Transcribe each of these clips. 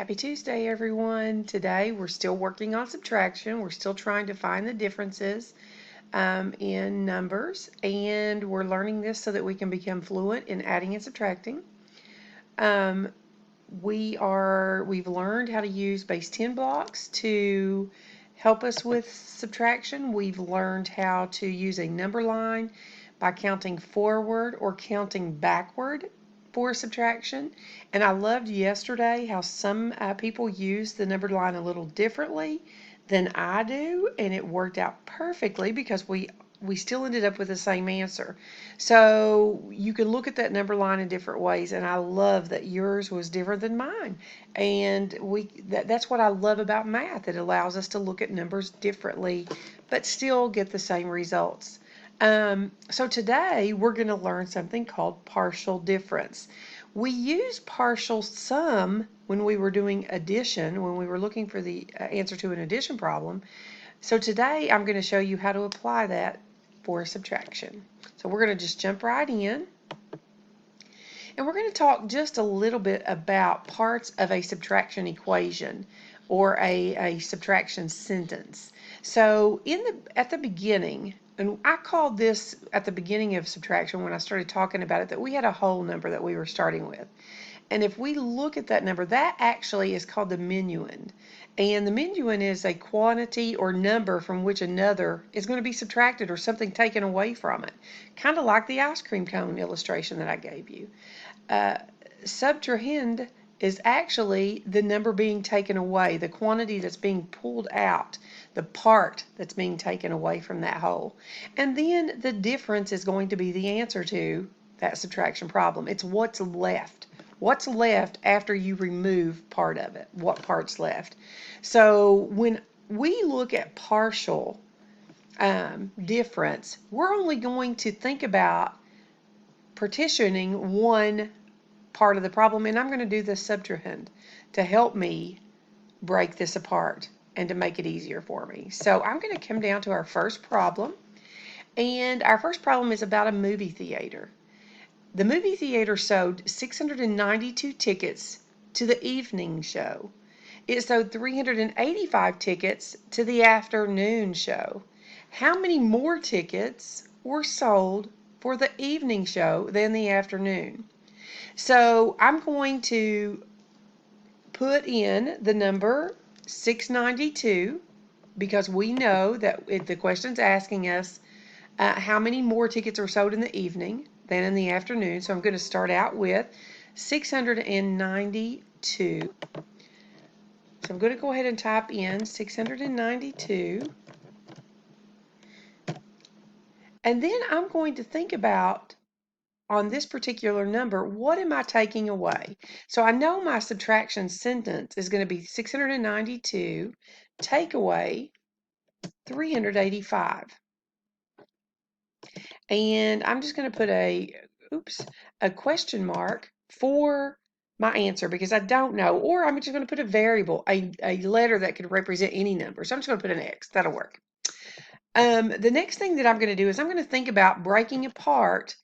Happy Tuesday, everyone. Today we're still working on subtraction. We're still trying to find the differences in numbers, and we're learning this so that we can become fluent in adding and subtracting. We've learned how to use base 10 blocks to help us with subtraction. We've learned how to use a number line by counting forward or counting backward for subtraction. And I loved yesterday how some people use the numbered line a little differently than I do, and it worked out perfectly because we still ended up with the same answer. So you can look at that number line in different ways, and I love that yours was different than mine. And that's what I love about math. It allows us to look at numbers differently, but still get the same results. So today we're going to learn something called partial difference. We used partial sum when we were doing addition, when we were looking for the answer to an addition problem. So today I'm going to show you how to apply that for subtraction. So we're going to just jump right in. And we're going to talk just a little bit about parts of a subtraction equation or a subtraction sentence. So at the beginning, and I called this at the beginning of subtraction when I started talking about it, that we had a whole number that we were starting with. And if we look at that number, that actually is called the minuend. And the minuend is a quantity or number from which another is going to be subtracted or something taken away from it. Kind of like the ice cream cone illustration that I gave you. Subtrahend is actually the number being taken away, the quantity that's being pulled out, the part that's being taken away from that whole. And then the difference is going to be the answer to that subtraction problem. It's what's left. What's left after you remove part of it? What part's left? So when we look at partial difference, we're only going to think about partitioning one part of the problem, and I'm going to do the subtrahend to help me break this apart and to make it easier for me. So I'm going to come down to our first problem, and our first problem is about a movie theater. The movie theater sold 692 tickets to the evening show. It sold 385 tickets to the afternoon show. How many more tickets were sold for the evening show than the afternoon? So I'm going to put in the number 692 because we know that the question's asking us how many more tickets are sold in the evening than in the afternoon. So I'm going to start out with 692. So I'm going to go ahead and type in 692. And then I'm going to think about, on this particular number, what am I taking away? So I know my subtraction sentence is going to be 692 take away 385. And I'm just going to put a question mark for my answer because I don't know, or I'm just going to put a variable, a letter that could represent any number. So I'm just going to put an X. That'll work. The next thing that I'm going to do is I'm going to think about breaking apart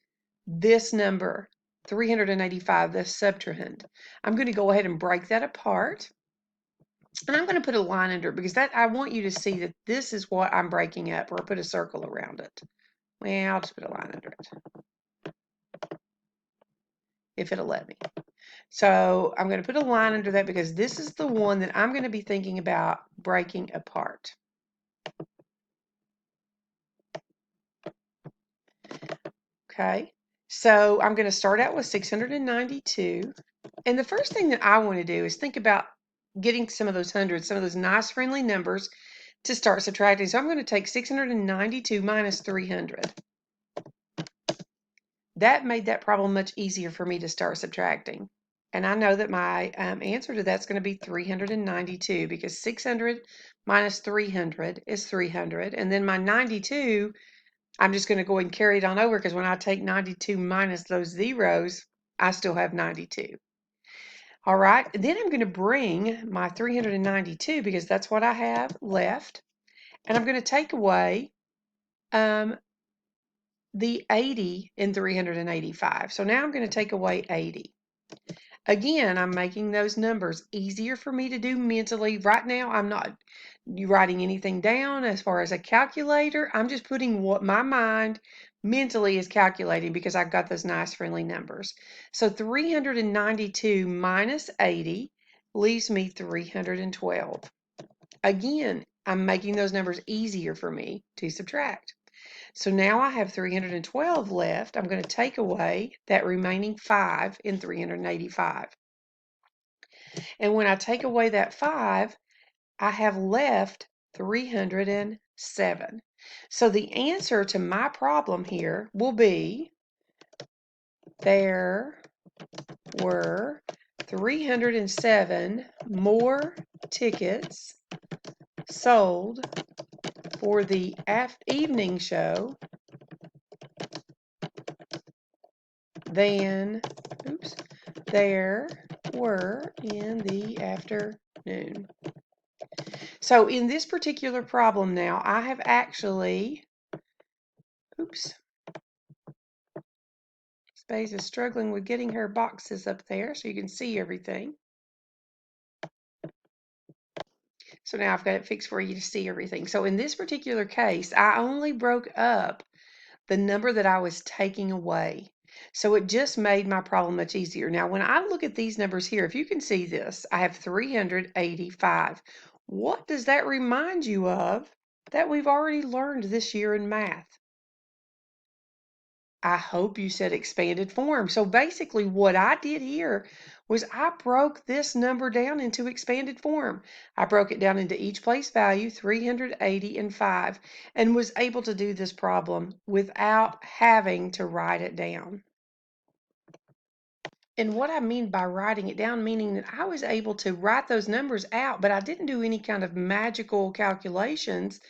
this number, 385, the subtrahend. I'm going to go ahead and break that apart. And I'm going to put a line under it because I want you to see that this is what I'm breaking up, or put a circle around it. Well, I'll just put a line under it, if it'll let me. So I'm going to put a line under that because this is the one that I'm going to be thinking about breaking apart. Okay, so I'm going to start out with 692. And the first thing that I want to do is think about getting some of those hundreds, some of those nice friendly numbers to start subtracting. So I'm going to take 692 minus 300. That made that problem much easier for me to start subtracting. And I know that my answer to that's going to be 392 because 600 minus 300 is 300. And then my 92, I'm just going to go ahead and carry it on over because when I take 92 minus those zeros, I still have 92. All right, then I'm going to bring my 392 because that's what I have left. And I'm going to take away the 80 in 385. So now I'm going to take away 80. Again, I'm making those numbers easier for me to do mentally. Right now, I'm not writing anything down as far as a calculator. I'm just putting what my mind mentally is calculating because I've got those nice friendly numbers. So 392 minus 80 leaves me 312. Again, I'm making those numbers easier for me to subtract. So now I have 312 left. I'm going to take away that remaining 5 in 385. And when I take away that 5, I have left 307. So the answer to my problem here will be there were 307 more tickets sold for the evening show than there were in the afternoon. So in this particular problem now, I have actually, Space is struggling with getting her boxes up there so you can see everything. So now I've got it fixed for you to see everything. So in this particular case, I only broke up the number that I was taking away. So it just made my problem much easier. Now, when I look at these numbers here, if you can see this, I have 385. What does that remind you of that we've already learned this year in math? I hope you said expanded form. So basically what I did here was I broke this number down into expanded form. I broke it down into each place value, 380 and 5, and was able to do this problem without having to write it down. And what I mean by writing it down, meaning that I was able to write those numbers out, but I didn't do any kind of magical calculations.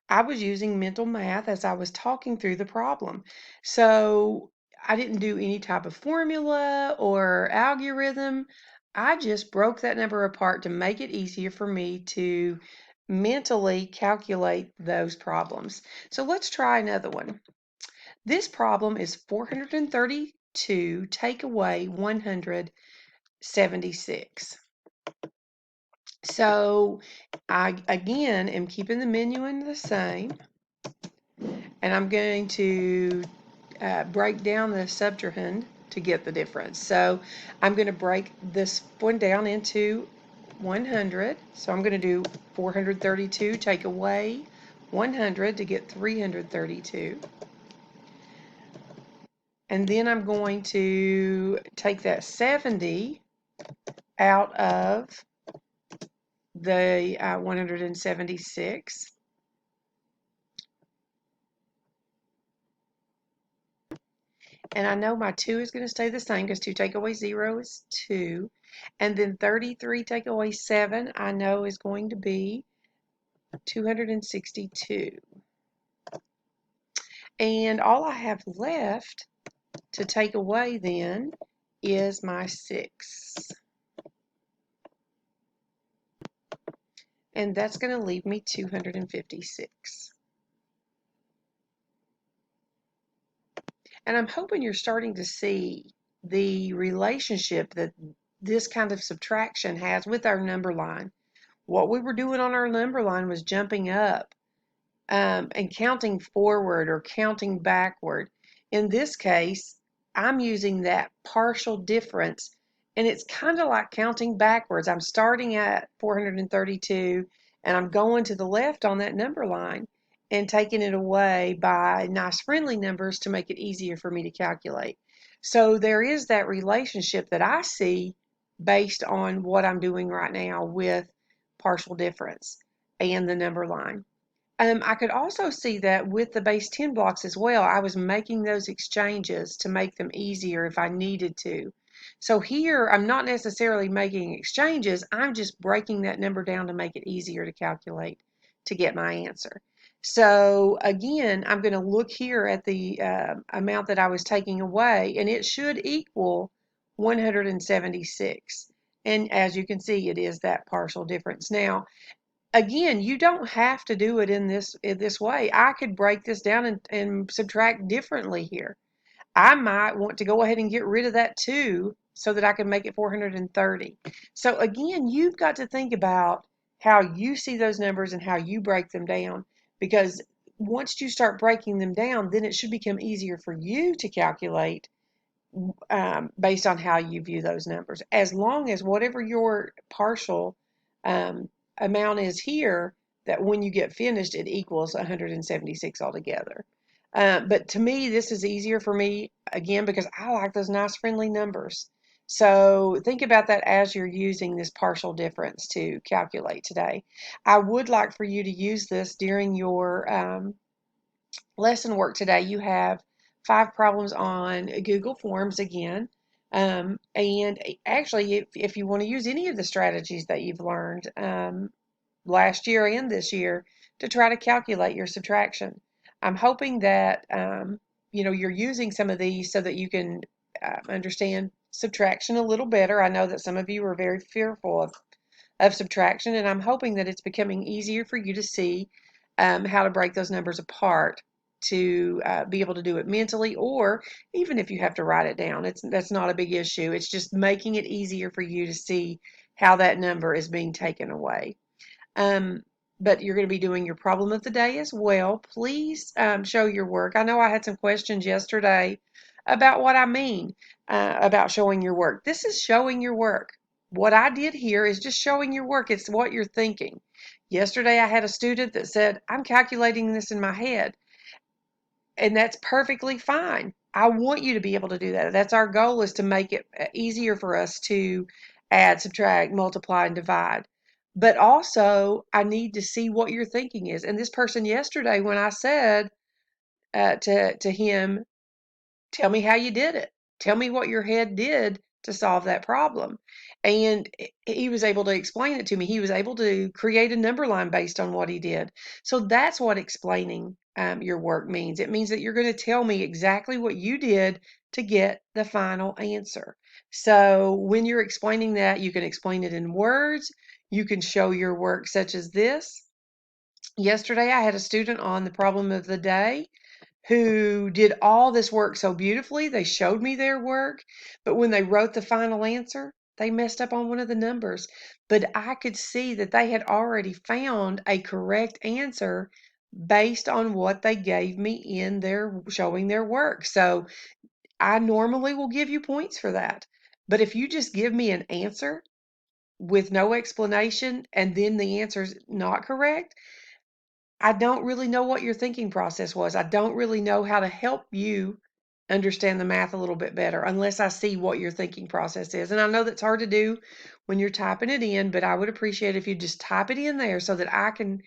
I was using mental math as I was talking through the problem. So I didn't do any type of formula or algorithm. I just broke that number apart to make it easier for me to mentally calculate those problems. So let's try another one. This problem is 432 take away 176. So I again am keeping the minuend the same, and I'm going to break down the subtrahend to get the difference. So I'm going to break this one down into 100. So I'm going to do 432 take away 100 to get 332. And then I'm going to take that 70 out of the 176. And I know my 2 is going to stay the same because 2 take away 0 is 2. And then 33 take away 7 I know is going to be 262. And all I have left to take away then is my 6. And that's going to leave me 256. And I'm hoping you're starting to see the relationship that this kind of subtraction has with our number line. What we were doing on our number line was jumping up and counting forward or counting backward. In this case, I'm using that partial difference, and it's kind of like counting backwards. I'm starting at 432, and I'm going to the left on that number line and taking it away by nice friendly numbers to make it easier for me to calculate. So there is that relationship that I see based on what I'm doing right now with partial difference and the number line. I could also see that with the base 10 blocks as well. I was making those exchanges to make them easier if I needed to. So here, I'm not necessarily making exchanges. I'm just breaking that number down to make it easier to calculate to get my answer. So again, I'm going to look here at the amount that I was taking away, and it should equal 176. And as you can see, it is that partial difference. Now, again, you don't have to do it in this way. I could break this down and subtract differently here. I might want to go ahead and get rid of that 2 so that I can make it 430. So again, you've got to think about how you see those numbers and how you break them down, because once you start breaking them down, then it should become easier for you to calculate based on how you view those numbers. As long as whatever your partial um, amount is here, that when you get finished, it equals 176 altogether. But to me, this is easier for me, again, because I like those nice friendly numbers. So think about that as you're using this partial difference to calculate today. I would like for you to use this during your lesson work today. You have 5 problems on Google Forms again. And actually, if you want to use any of the strategies that you've learned last year and this year to try to calculate your subtraction, I'm hoping that you're using some of these so that you can understand subtraction a little better. I know that some of you are very fearful of subtraction, and I'm hoping that it's becoming easier for you to see how to break those numbers apart to be able to do it mentally, or even if you have to write it down. That's not a big issue. It's just making it easier for you to see how that number is being taken away. Um, but you're going to be doing your problem of the day as well. Please show your work. I know I had some questions yesterday about what I mean about showing your work. This is showing your work. What I did here is just showing your work. It's what you're thinking. Yesterday, I had a student that said, I'm calculating this in my head, and that's perfectly fine. I want you to be able to do that. That's our goal, is to make it easier for us to add, subtract, multiply, and divide. But also, I need to see what your thinking is. And this person yesterday, when I said to him, tell me how you did it. Tell me what your head did to solve that problem. And he was able to explain it to me. He was able to create a number line based on what he did. So that's what explaining your work means. It means that you're going to tell me exactly what you did to get the final answer. So when you're explaining that, you can explain it in words. You can show your work, such as this. Yesterday, I had a student on the problem of the day who did all this work so beautifully. They showed me their work, but when they wrote the final answer, they messed up on one of the numbers. But I could see that they had already found a correct answer based on what they gave me in their showing their work. So I normally will give you points for that. But if you just give me an answer with no explanation and then the answer's not correct, I don't really know what your thinking process was. I don't really know how to help you understand the math a little bit better unless I see what your thinking process is. And I know that's hard to do when you're typing it in, but I would appreciate if you just type it in there so that I can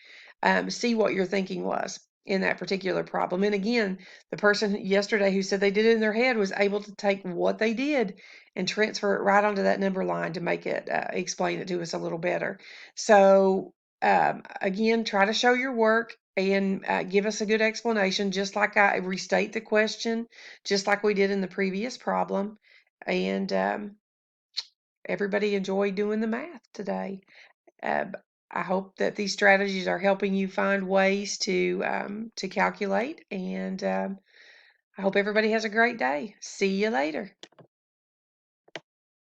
see what your thinking was in that particular problem. And again, the person yesterday who said they did it in their head was able to take what they did and transfer it right onto that number line to make it explain it to us a little better. So again, try to show your work and give us a good explanation, just like I restate the question, just like we did in the previous problem. And everybody enjoyed doing the math today. Uh, I hope that these strategies are helping you find ways to calculate, and I hope everybody has a great day. See you later.